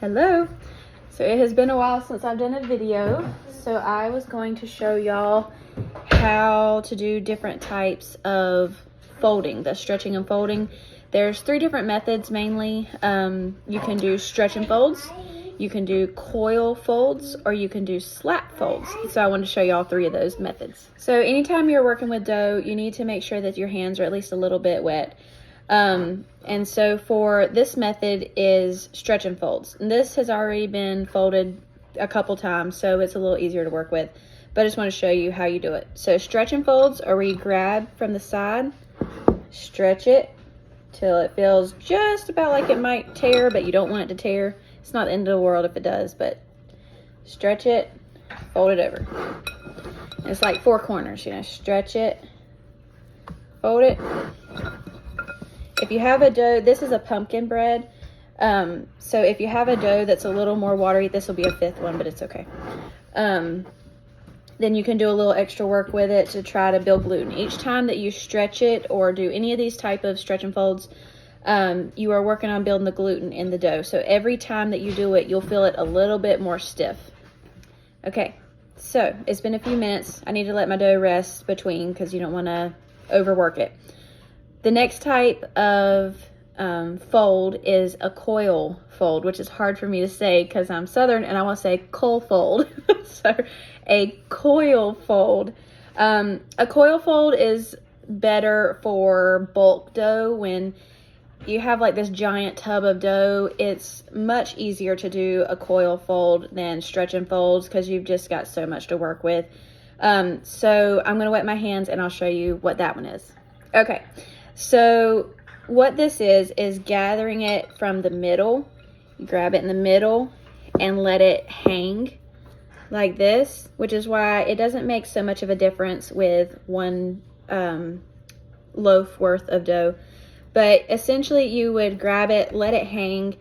Hello. So it has been a while since I've done a video, so I was going to show y'all how to do different types of folding, the stretching and folding. There's 3 different methods mainly. You can do stretch and folds, you can do coil folds, or you can do slap folds. So I wanted to show y'all 3 of those methods. So anytime you're working with dough, you need to make sure that your hands are at least a little bit wet. And so for this method is stretch and folds. And this has already been folded a couple times, so it's a little easier to work with. But I just want to show you how you do it. So stretch and folds are where you grab from the side, stretch it till it feels just about like it might tear, but you don't want it to tear. It's not the end of the world if it does, but stretch it, fold it over. And it's like 4 corners, you know, stretch it, fold it. If you have a dough, this is a pumpkin bread. So if you have a dough that's a little more watery, this will be a 5th one, but it's okay. Then you can do a little extra work with it to try to build gluten. Each time that you stretch it or do any of these type of stretch and folds, you are working on building the gluten in the dough. So every time that you do it, you'll feel it a little bit more stiff. Okay, so it's been a few minutes. I need to let my dough rest between because you don't want to overwork it. The next type of fold is a coil fold, which is hard for me to say because I'm Southern and I want to say coal fold. So a coil fold. A coil fold is better for bulk dough. When you have like this giant tub of dough, it's much easier to do a coil fold than stretch and folds because you've just got so much to work with. So I'm going to wet my hands and I'll show you what that one is. Okay. So what this is gathering it from the middle. You grab it in the middle and let it hang like this, which is why it doesn't make so much of a difference with one loaf worth of dough. But essentially you would grab it, let it hang,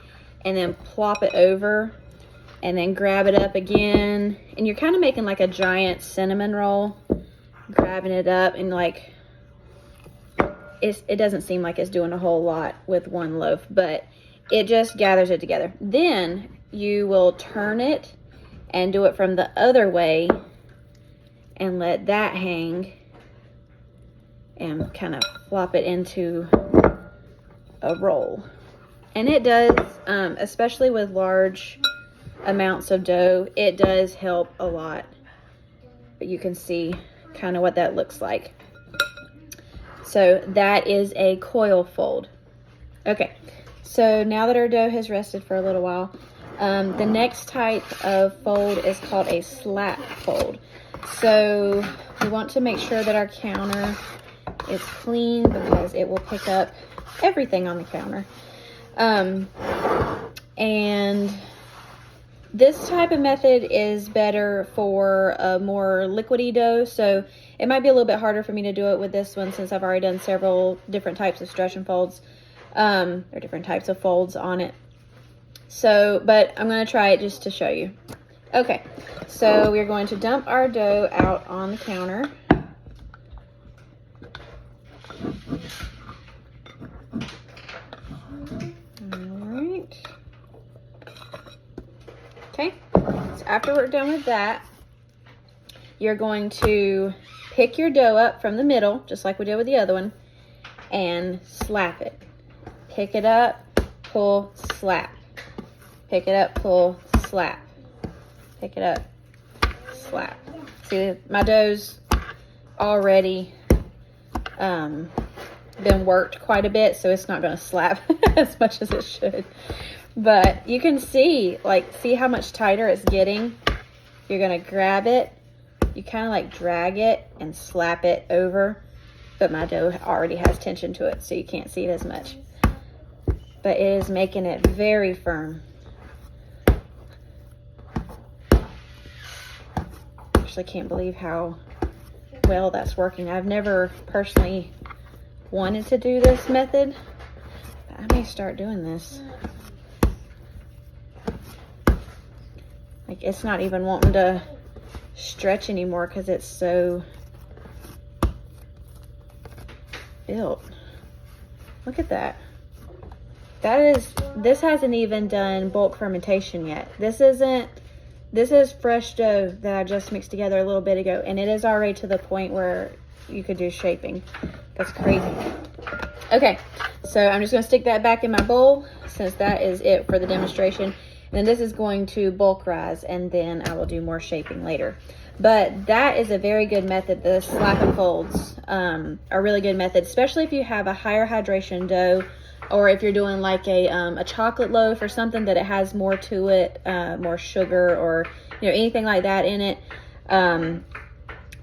and then plop it over, and then grab it up again. And you're kind of making like a giant cinnamon roll, grabbing it up, and like, it doesn't seem like it's doing a whole lot with one loaf, but it just gathers it together. Then you will turn it and do it from the other way and let that hang and kind of flop it into a roll. And it does, especially with large amounts of dough, it does help a lot. But you can see kind of what that looks like. So that is a coil fold. Okay, so now that our dough has rested for a little while, the next type of fold is called a slap fold. So we want to make sure that our counter is clean because it will pick up everything on the counter. And this type of method is better for a more liquidy dough, so it might be a little bit harder for me to do it with this one since I've already done several different types of stretch and folds, or different types of folds on it. So, but I'm going to try it just to show you. Okay, so we're going to dump our dough out on the counter. Okay, so after we're done with that, you're going to pick your dough up from the middle, just like we did with the other one, and slap it. Pick it up, pull, slap. Pick it up, pull, slap. Pick it up, slap. See, my dough's already been worked quite a bit, so it's not going to slap as much as it should. But you can see, like, see how much tighter it's getting. You're going to grab it. You kind of like drag it and slap it over. But my dough already has tension to it, so you can't see it as much. But it is making it very firm. Actually, can't believe how well that's working. I've never personally wanted to do this method, but I may start doing this. Like, it's not even wanting to stretch anymore because it's so built. Look at that. This hasn't even done bulk fermentation yet. This is fresh dough that I just mixed together a little bit ago, and it is already to the point where you could do shaping. That's crazy. Okay, so I'm just gonna stick that back in my bowl since that is it for the demonstration. And then this is going to bulk rise, and then I will do more shaping later. But that is a very good method. The slap and folds are a really good method, especially if you have a higher hydration dough, or if you're doing like a chocolate loaf or something that it has more to it, more sugar, or anything like that in it.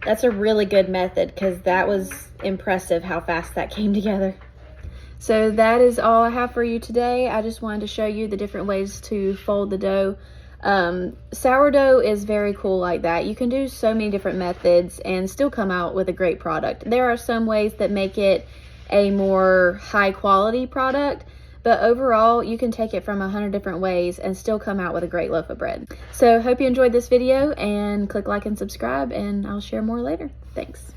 That's a really good method, because that was impressive how fast that came together. So that is all I have for you today. I just wanted to show you the different ways to fold the dough. Sourdough is very cool like that. You can do so many different methods and still come out with a great product. There are some ways that make it a more high quality product, but overall you can take it from 100 different ways and still come out with a great loaf of bread. So hope you enjoyed this video, and click like and subscribe, and I'll share more later. Thanks.